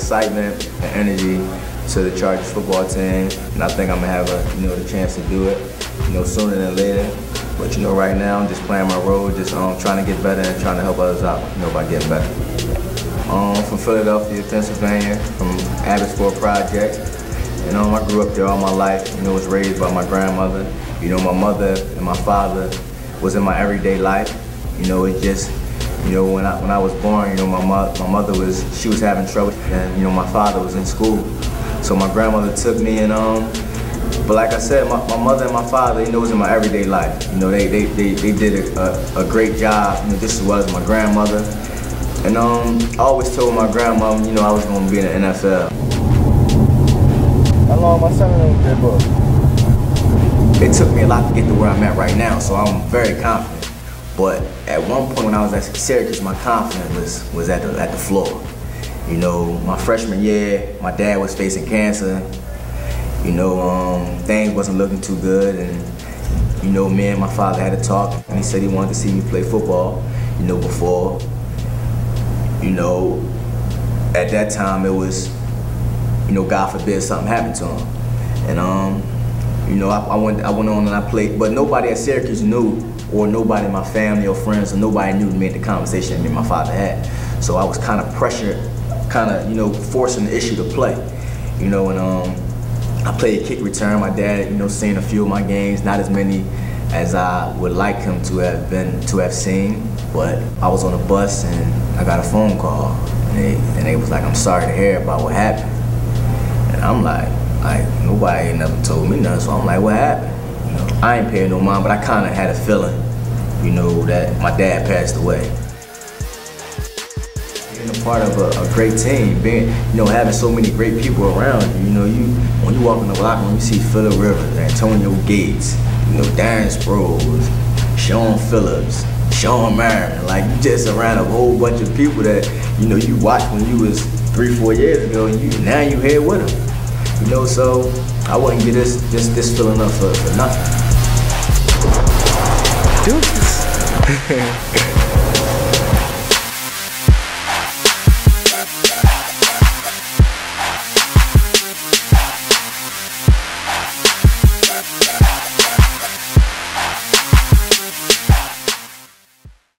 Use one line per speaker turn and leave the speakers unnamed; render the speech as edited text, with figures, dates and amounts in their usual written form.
excitement and energy to the Chargers football team, and I think I'm gonna have the chance to do it, sooner than later. But right now I'm just playing my role, just trying to get better and trying to help others out, by getting better. From Philadelphia, Pennsylvania, from Abbotsford Project. I grew up there all my life. Was raised by my grandmother. My mother and my father was in my everyday life. It just, when I was born, my mother was having trouble, and my father was in school. So my grandmother took me, and but like I said, my mother and my father, was in my everyday life. They did a great job, just as well as my grandmother. And I always told my grandma, I was gonna be in the NFL. How long my son in there, bro? It took me a lot to get to where I'm at right now, so I'm very confident. But at one point when I was at Syracuse, my confidence was at the floor. My freshman year, my dad was facing cancer. Things wasn't looking too good, and me and my father had a talk, and he said he wanted to see me play football. Before. At that time it was, God forbid something happened to him, and I went on and I played, but nobody at Syracuse knew, or nobody in my family or friends, or nobody knew me in the conversation me and my father had. So I was kind of pressured, forcing the issue to play, and I played kick return. My dad, seen a few of my games, not as many as I would like him to have seen, but I was on a bus and I got a phone call, and they was like, "I'm sorry to hear about what happened." And I'm like nobody ain't never told me nothing, so I'm like, "What happened?" I ain't paying no mind, but I kind of had a feeling, that my dad passed away. Being a part of a great team, having so many great people around you, when you walk in the locker room, you see Phillip Rivers, Antonio Gates, Darren Sproles, Sean Phillips, Sean Merriman, like you just around a whole bunch of people that you watched when you was 3-4 years ago, and now you here with them. So I wouldn't get this feeling up for nothing. Deuces.